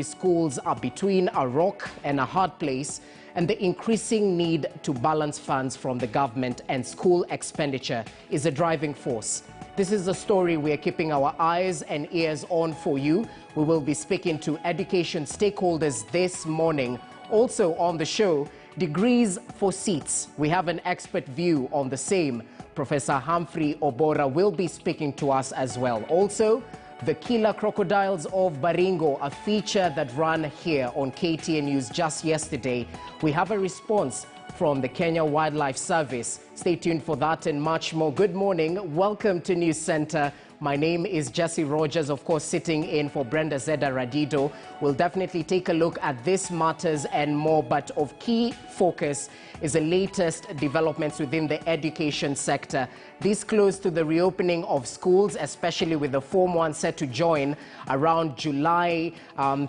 Schools are between a rock and a hard place, and the increasing need to balance funds from the government and school expenditure is a driving force. This is a story we are keeping our eyes and ears on for you. We will be speaking to education stakeholders this morning. Also on the show, degrees for seats. We have an expert view on the same. Professor Humphrey Obora will be speaking to us as well. Also, the killer crocodiles of Baringo, a feature that ran here on KTN News just yesterday. We have a response from the Kenya Wildlife Service. Stay tuned for that and much more. Good morning. Welcome to News Center. My name is Jesse Rogers, of course, sitting in for Brenda Zeda Radido. We'll definitely take a look at this matters and more, but of key focus is the latest developments within the education sector. This close to the reopening of schools, especially with the Form 1 set to join around July,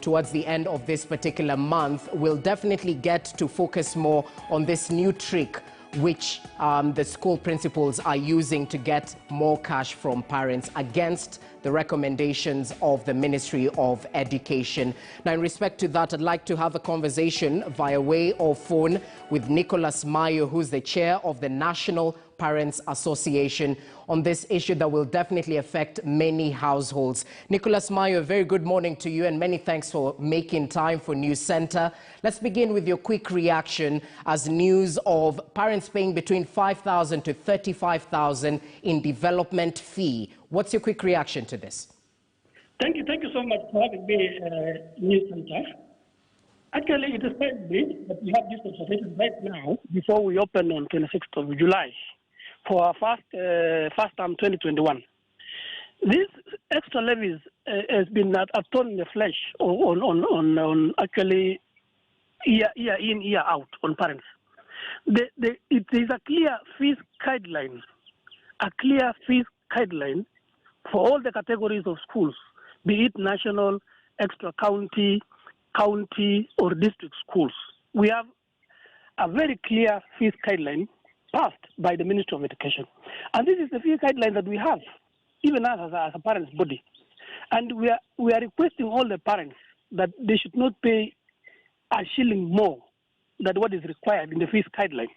towards the end of this particular month. We'll definitely get to focus more on this new trick which the school principals are using to get more cash from parents against the recommendations of the Ministry of Education. Now, in respect to that, I'd like to have a conversation via way of phone with Nicholas Mayo, who's the chair of the National Parents Association, on this issue that will definitely affect many households. Nicholas Mayo, very good morning to you and many thanks for making time for News Center. Let's begin with your quick reaction as news of parents paying between 5,000 to 35,000 in development fee. What's your quick reaction to this? Thank you so much for having me News Center. Actually, it is quite great that we have this consultation right now before we open on 26th of July for our first term 2021. This extra levies has been a thorn in the flesh on actually year in, year out on parents. It is a clear fees guideline, for all the categories of schools, be it national, extra county or district schools. We have a very clear fees guideline passed by the Ministry of Education. And this is the fees guideline that we have, even as a parents' body. And we are requesting all the parents that they should not pay a shilling more than what is required in the fees guideline.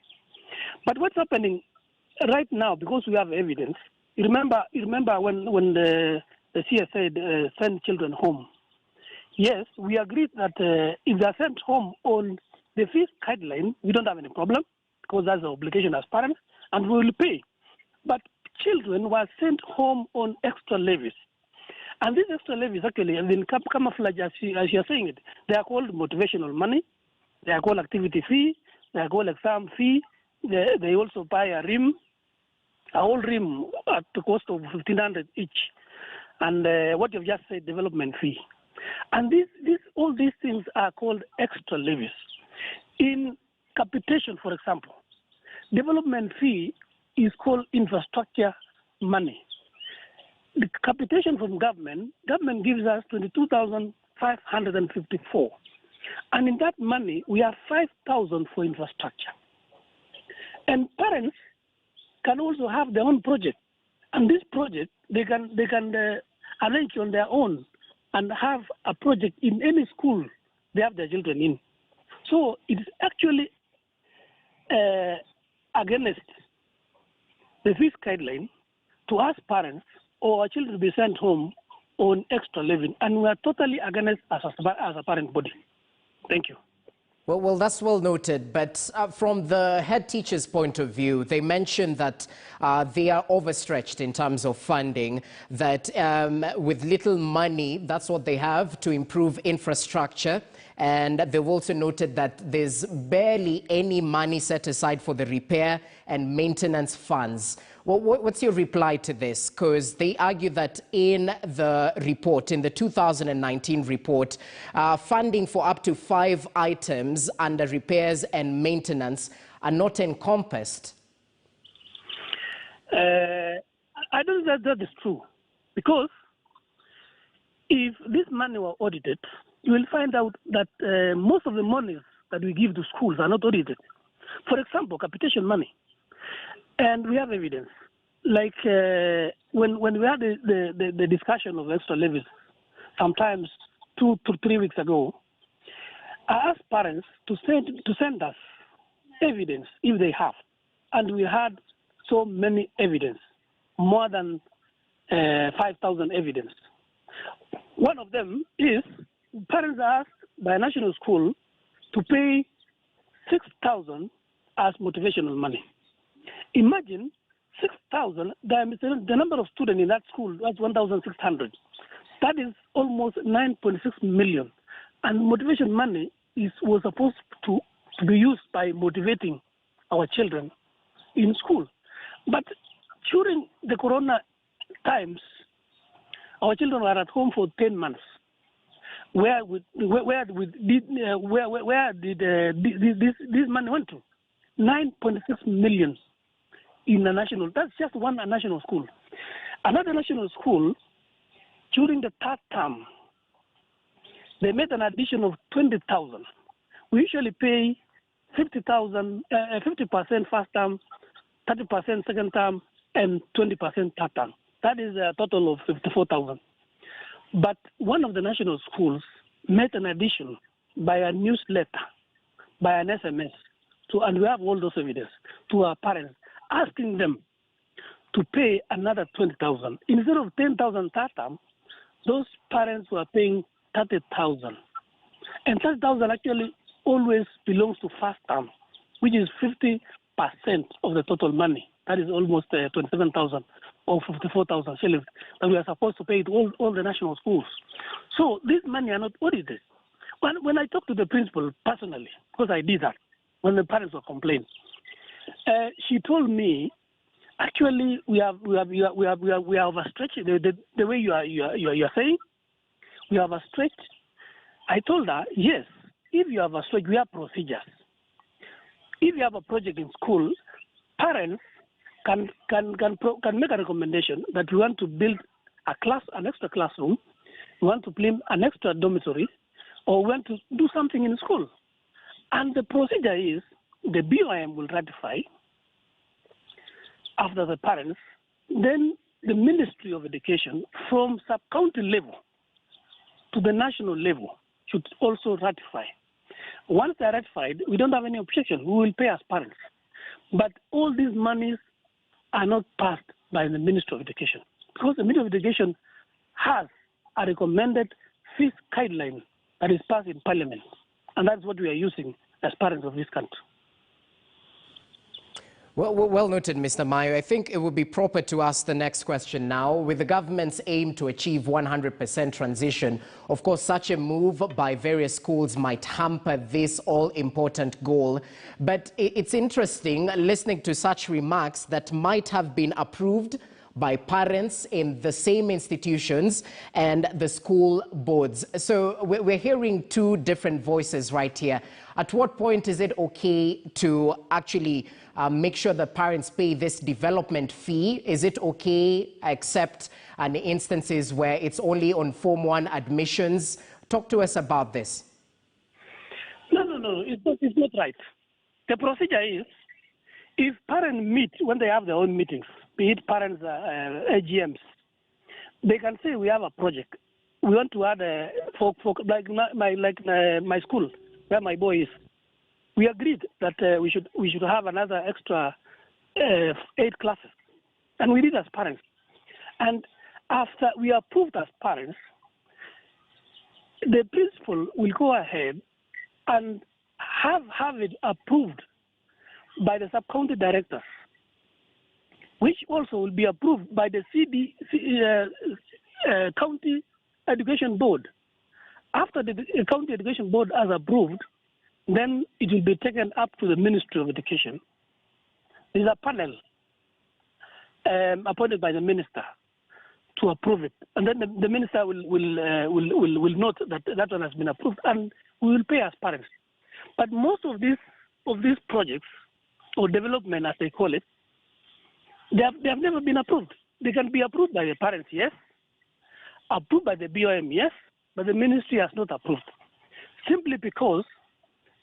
But what's happening right now, because we have evidence, you remember when the CS said send children home. Yes, we agreed that if they are sent home on the fees guideline, we don't have any problem because that's the obligation as parents, and we will pay. But children were sent home on extra levies. And these extra levies actually have been camouflaged, as you're saying it. They are called motivational money, they are called activity fee, they are called exam fee, they also buy a whole rim at the cost of 1,500 each. And what you've just said, development fee. And all these things are called extra levies. In capitation, for example, development fee is called infrastructure money. The capitation from government gives us 22,554. And in that money, we have 5,000 for infrastructure. And parents can also have their own project. And this project, they can arrange on their own and have a project in any school they have their children in. So it is actually against the fees guideline to ask parents or our children to be sent home on extra levy, and we are totally against as a parent body. Thank you. Well, that's well noted, but from the head teacher's point of view, they mentioned that they are overstretched in terms of funding, that with little money, that's what they have to improve infrastructure. And they've also noted that there's barely any money set aside for the repair and maintenance funds. Well, what's your reply to this? Because they argue that in the report, in the 2019 report, funding for up to 5 items under repairs and maintenance are not encompassed. I don't think that is true. Because if this money were audited, you will find out that most of the monies that we give to schools are not audited. For example, capitation money. And we have evidence. Like when we had the discussion of extra levies, sometimes 2 to 3 weeks ago, I asked parents to send us evidence if they have. And we had so many evidence, more than 5,000 evidence. One of them is parents asked by a national school to pay 6,000 as motivational money. Imagine 6,000, the number of students in that school was 1,600. That is almost 9.6 million. And motivation money was supposed to be used by motivating our children in school. But during the corona times, our children were at home for 10 months. Where did this money went to? 9.6 million in a national. That's just one national school. Another national school, during the third term, they made an addition of 20,000. We usually pay 50% first term, 30% second term, and 20% third term. That is a total of 54,000. But one of the national schools made an addition by a newsletter, by an SMS, and we have all those evidence, to our parents, asking them to pay another 20,000. Instead of 10,000 third term, those parents were paying 30,000. And 30,000 actually always belongs to first term, which is 50% of the total money. That is almost 27,000 or 54,000 shillings that we are supposed to pay to all the national schools. So this money are not audited. When I talked to the principal personally, because I did that, when the parents were complaining, she told me, actually we have overstretched the way you are saying. We have overstretched. I told her, yes, if you have overstretched, we have procedures. If you have a project in school, parents can make a recommendation that we want to build an extra classroom, we want to build an extra dormitory, or we want to do something in school. And the procedure is the BOM will ratify after the parents, then the Ministry of Education from sub-county level to the national level should also ratify. Once they're ratified, we don't have any objection. We will pay as parents. But all these monies are not passed by the Ministry of Education, because the Ministry of Education has a recommended fees guideline that is passed in Parliament. And that's what we are using as parents of this country. Well noted, Mr. Mayo. I think it would be proper to ask the next question now. With the government's aim to achieve 100% transition, of course, such a move by various schools might hamper this all-important goal. But it's interesting listening to such remarks that might have been approved by parents in the same institutions and the school boards. So we're hearing two different voices right here. At what point is it okay to actually make sure the parents pay this development fee? Is it okay except in instances where it's only on Form 1 admissions? Talk to us about this. No, it's not right. The procedure is, if parents meet when they have their own meetings, be it parents' AGMs, they can say we have a project. We want to add like my school where my boy is. We agreed that we should have another extra 8 classes, and we did as parents. And after we approved as parents, the principal will go ahead and have it approved by the sub-county directors, which also will be approved by the County Education Board. After the County Education Board has approved, then it will be taken up to the Ministry of Education. There is a panel appointed by the minister to approve it, and then the minister will note that one has been approved, and we will pay as parents. But most of these projects or development, as they call it, they have never been approved. They can be approved by the parents, yes. Approved by the BOM, yes. But the ministry has not approved, simply because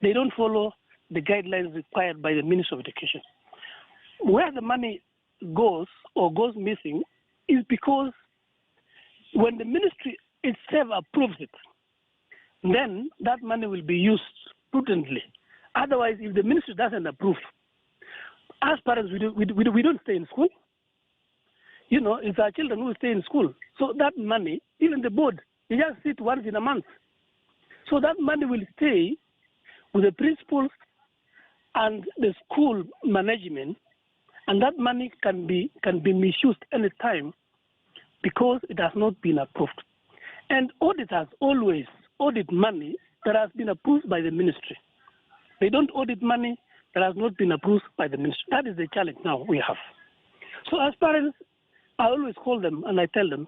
they don't follow the guidelines required by the Ministry of Education. Where the money goes or goes missing is because when the ministry itself approves it, then that money will be used prudently. Otherwise, if the ministry doesn't approve, as parents, we don't stay in school. You know, it's our children who stay in school. So that money, even the board, they just sit once in a month. So that money will stay with the principals and the school management, and that money can be misused any time because it has not been approved. And auditors always audit money that has been approved by the ministry. They don't audit money that has not been approved by the ministry. That is the challenge now we have. So as parents, I always call them and I tell them,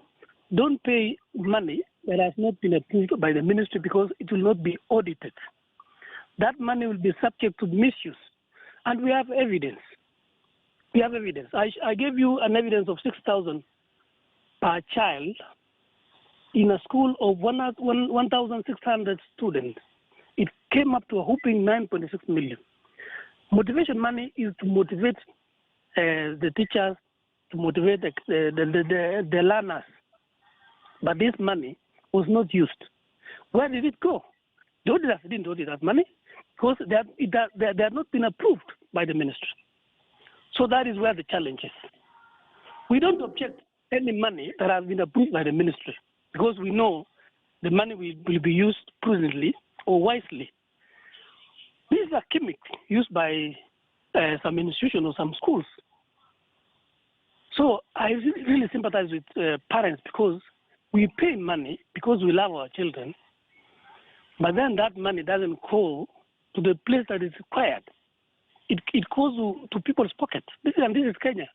don't pay money that has not been approved by the ministry because it will not be audited. That money will be subject to misuse. And we have evidence. We have evidence. I gave you an evidence of 6,000 per child in a school of 1,600 students. It came up to a whopping 9.6 million. Motivation money is to motivate the teachers, to motivate the learners. But this money was not used. Where did it go? The auditors didn't audit that money because they have not been approved by the ministry. So that is where the challenge is. We don't object any money that has been approved by the ministry because we know the money will be used prudently or wisely. These are gimmicks used by some institutions or some schools. So I really sympathize with parents because we pay money because we love our children, but then that money doesn't go to the place that is required. It goes to people's pockets. This is Kenya.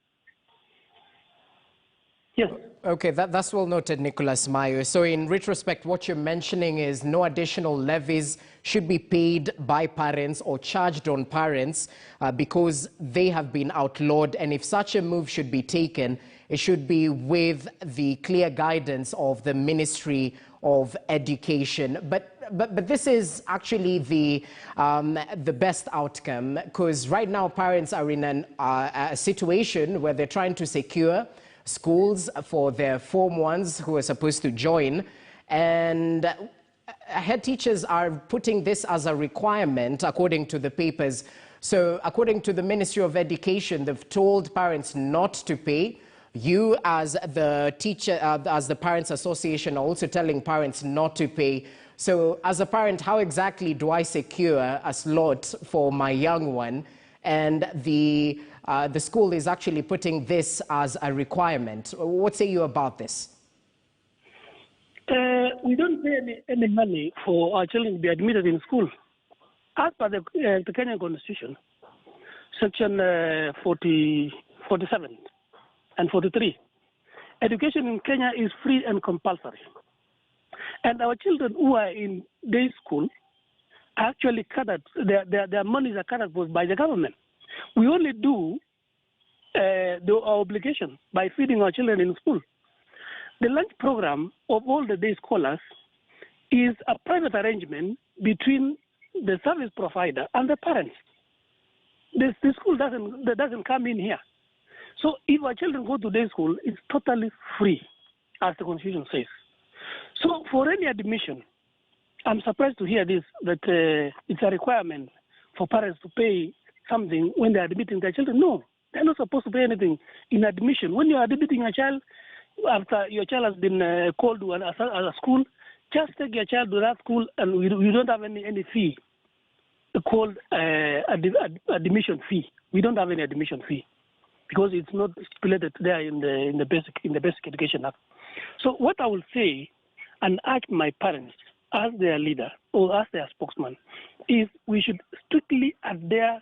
Yes. Okay, that's well noted, Nicholas Mayo. So in retrospect, what you're mentioning is no additional levies should be paid by parents or charged on parents because they have been outlawed. And if such a move should be taken, it should be with the clear guidance of the Ministry of Education. But this is actually the best outcome because right now parents are in a situation where they're trying to secure schools for their Form 1s who are supposed to join, and head teachers are putting this as a requirement according to the papers. So according to the Ministry of Education, they've told parents not to pay. You as the teacher, as the Parents Association, are also telling parents not to pay. So as a parent, how exactly do I secure a slot for my young one? And the school is actually putting this as a requirement. What say you about this? We don't pay any money for our children to be admitted in school. As per the Kenyan Constitution, Section 47 and 43, education in Kenya is free and compulsory. And our children who are in day school are actually covered, their monies are covered by the government. We only do our obligation by feeding our children in school. The lunch program of all the day scholars is a private arrangement between the service provider and the parents. The school doesn't come in here. So if our children go to day school, it's totally free, as the Constitution says. So for any admission, I'm surprised to hear this, that it's a requirement for parents to pay something when they're admitting their children. No, they're not supposed to pay anything in admission. When you're admitting a child, after your child has been called to a school, just take your child to that school and we don't have any fee called admission fee. We don't have any admission fee because it's not stipulated there in the basic education act. So what I will say and urge my parents as their leader or as their spokesman is we should strictly adhere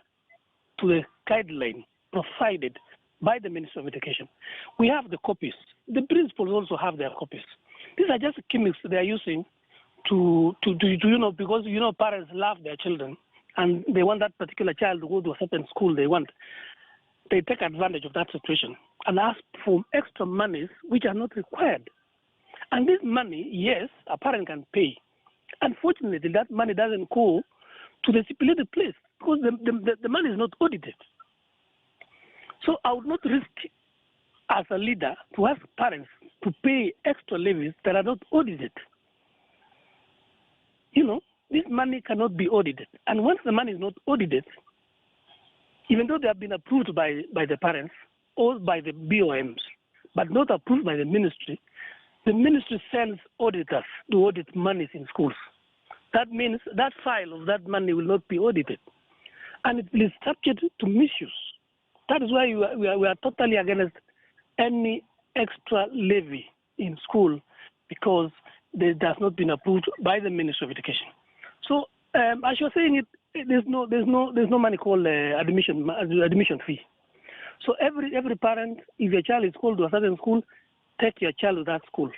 to the guideline provided by the Ministry of Education. We have the copies. The principals also have their copies. These are just gimmicks they are using to because parents love their children and they want that particular child to go to a certain school they want. They take advantage of that situation and ask for extra monies which are not required. And this money, yes, a parent can pay. Unfortunately, that money doesn't go to the stipulated place because the money is not audited. So I would not risk, as a leader, to ask parents to pay extra levies that are not audited. this money cannot be audited. And once the money is not audited, even though they have been approved by the parents or by the BOMs, but not approved by the ministry sends auditors to audit monies in schools. That means that file of that money will not be audited. And it is subject to misuse. That is why we are totally against any extra levy in school, because it has not been approved by the Ministry of Education. So as you're saying, there's no money called admission fee. So every parent, if your child is called to a certain school, take your child to that school.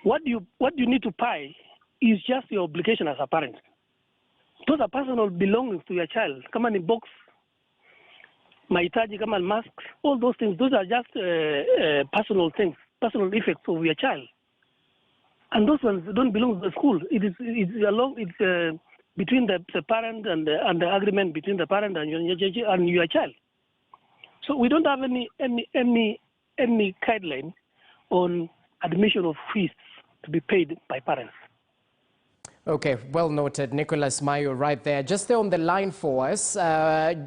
What you need to pay is just your obligation as a parent. Those are personal belongings to your child. Come on in box, mahitaji, come on masks, all those things. Those are just personal things, personal effects of your child. And those ones don't belong to the school. It's between the parent and the agreement between the parent and your child. So we don't have any guideline on admission of fees to be paid by parents. Okay, well noted. Nicholas Mayo right there. Just stay on the line for us.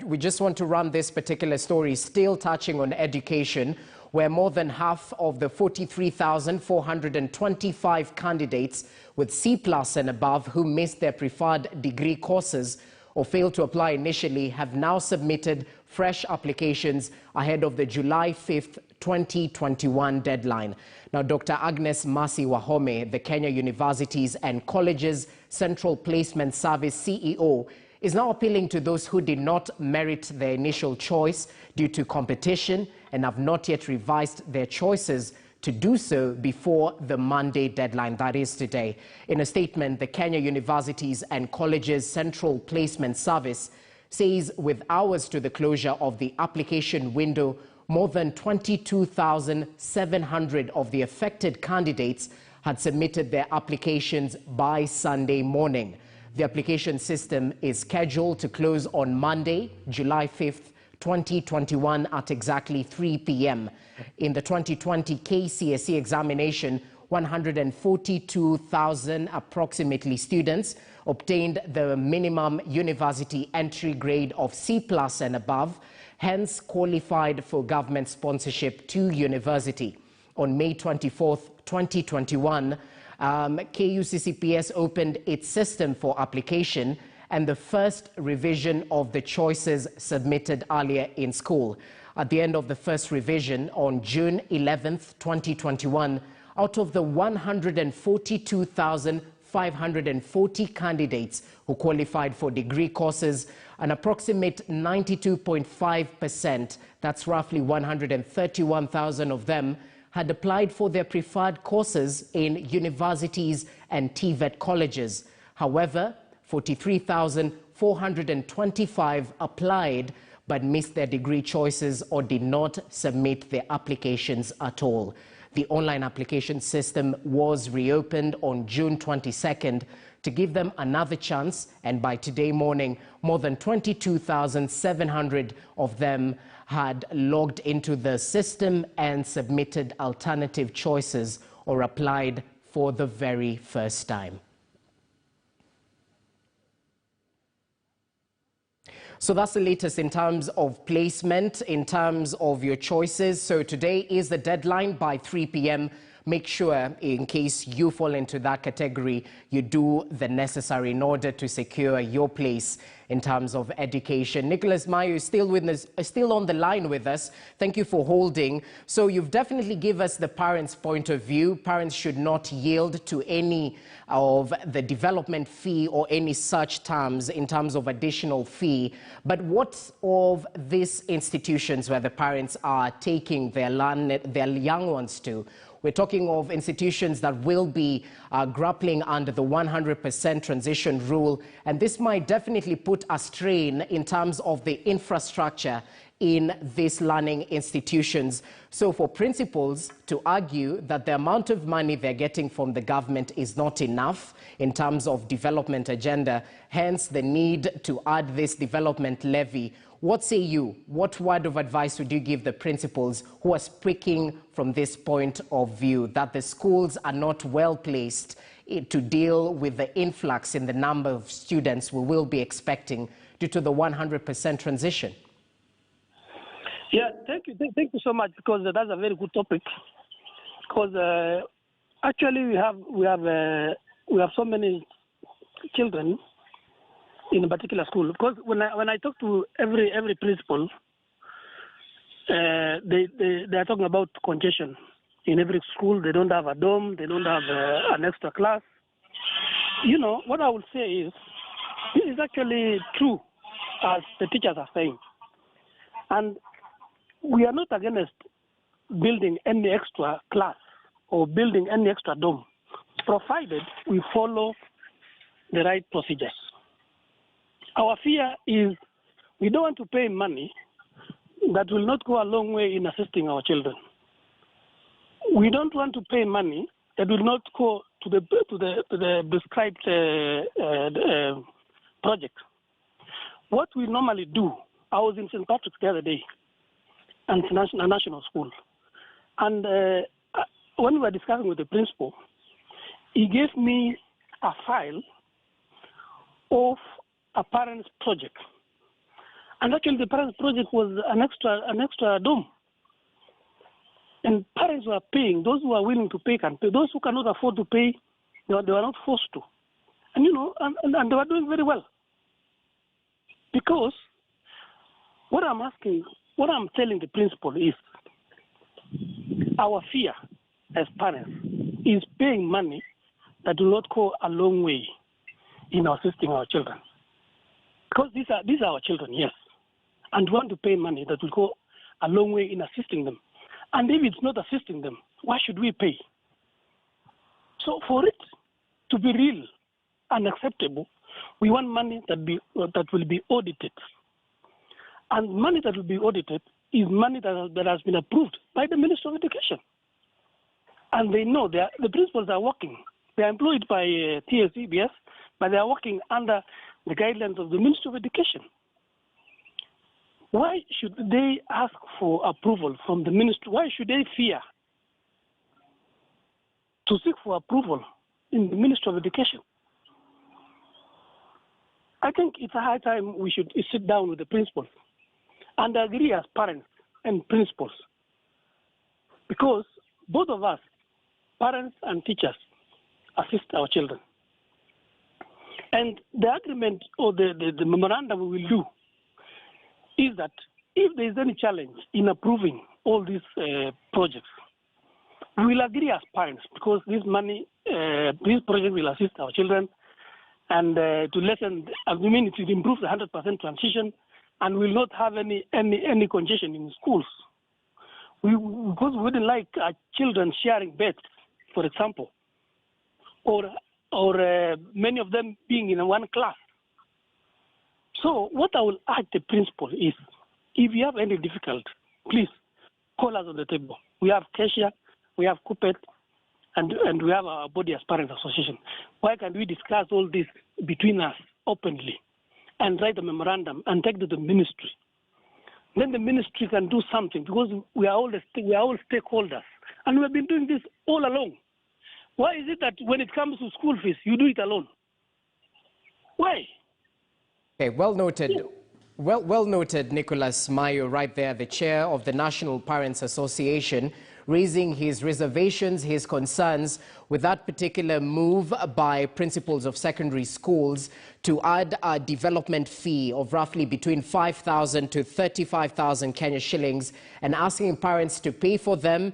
We just want to run this particular story, still touching on education, where more than half of the 43,425 candidates with C+ and above who missed their preferred degree courses or failed to apply initially have now submitted fresh applications ahead of the July 5th, 2021 deadline. Now, Dr. Agnes Masi Wahome, the Kenya Universities and Colleges Central Placement Service CEO, is now appealing to those who did not merit their initial choice due to competition and have not yet revised their choices to do so before the Monday deadline, that is today. In a statement, the Kenya Universities and Colleges Central Placement Service says with hours to the closure of the application window, more than 22,700 of the affected candidates had submitted their applications by Sunday morning. The application system is scheduled to close on Monday, July 5th, 2021 at exactly 3 p.m. In the 2020 KCSE examination, 142,000 approximately students obtained the minimum university entry grade of C+ and above, hence qualified for government sponsorship to university. On May 24th, 2021, KUCCPS opened its system for application and the first revision of the choices submitted earlier in school. At the end of the first revision on June 11th, 2021, out of the 142,540 candidates who qualified for degree courses, an approximate 92.5%, that's roughly 131,000 of them, had applied for their preferred courses in universities and TVET colleges. However, 43,425 applied but missed their degree choices or did not submit their applications at all. The online application system was reopened on June 22nd to give them another chance, and by today morning, more than 22,700 of them had logged into the system and submitted alternative choices or applied for the very first time. So that's the latest in terms of placement, in terms of your choices. So today is the deadline by 3 p.m. Make sure, in case you fall into that category, you do the necessary in order to secure your place in terms of education. Nicholas Mayo is still on the line with us. Thank you for holding. So you've definitely given us the parents' point of view. Parents should not yield to any of the development fee or any such terms in terms of additional fee. But what of these institutions where the parents are taking their young ones to? We're talking of institutions that will be grappling under the 100% transition rule, and this might definitely put a strain in terms of the infrastructure in these learning institutions. So for principals to argue that the amount of money they're getting from the government is not enough in terms of development agenda, hence the need to add this development levy. What say you? What word of advice would you give the principals who are speaking from this point of view, that the schools are not well placed to deal with the influx in the number of students we will be expecting due to the 100% transition? Yeah, thank you so much, because that's a very good topic. Because actually we have so many children in a particular school. Because when I talk to every principal, they are talking about congestion in every school. They don't have a dorm. They don't have an extra class. You know what I would say is, this is actually true, as the teachers are saying, and we are not against building any extra class or building any extra dorm, provided we follow the right procedures. Our fear is we don't want to pay money that will not go a long way in assisting our children. We don't want to pay money that will not go to the prescribed project. What we normally do, I was in St. Patrick's the other day, and it's a national school. And when we were discussing with the principal, he gave me a file of a parent's project. And actually the parents' project was an extra dorm. And parents were paying. Those who are willing to pay can pay. Those who cannot afford to pay, they were not forced to. And you know, and they were doing very well. Because what I'm telling the principal is, our fear as parents is paying money that will not go a long way in assisting our children. Because these are our children, yes. And we want to pay money that will go a long way in assisting them. And if it's not assisting them, why should we pay? So for it to be real and acceptable, we want money that will be audited. And money that will be audited is money that has been approved by the Ministry of Education. And they know the principals are working. They are employed by TSEBS, but they are working under the guidelines of the Ministry of Education. Why should they ask for approval from the ministry? Why should they fear to seek for approval in the Ministry of Education? I think it's a high time we should sit down with the principals and agree as parents and principals, because both of us, parents and teachers, assist our children. And the agreement or the memorandum we will do is that if there is any challenge in approving all these projects, we will agree as parents, because this money, this project will assist our children and to lessen, it will improve the 100% transition, and will not have any congestion in schools. Because we wouldn't like our children sharing beds, for example, or many of them being in one class. So what I will urge the principal is, if you have any difficulty, please call us on the table. We have CASHIA, we have CUPET, and we have our body as Parents Association. Why can't we discuss all this between us openly and write a memorandum and take to the ministry? Then the ministry can do something, because we are all stakeholders, and we have been doing this all along. Why is it that when it comes to school fees, you do it alone? Why? Okay, well noted. Yeah. Well noted, Nicholas Mayo, right there, the chair of the National Parents Association, raising his reservations, his concerns with that particular move by principals of secondary schools to add a development fee of roughly between 5,000 to 35,000 Kenya shillings, and asking parents to pay for them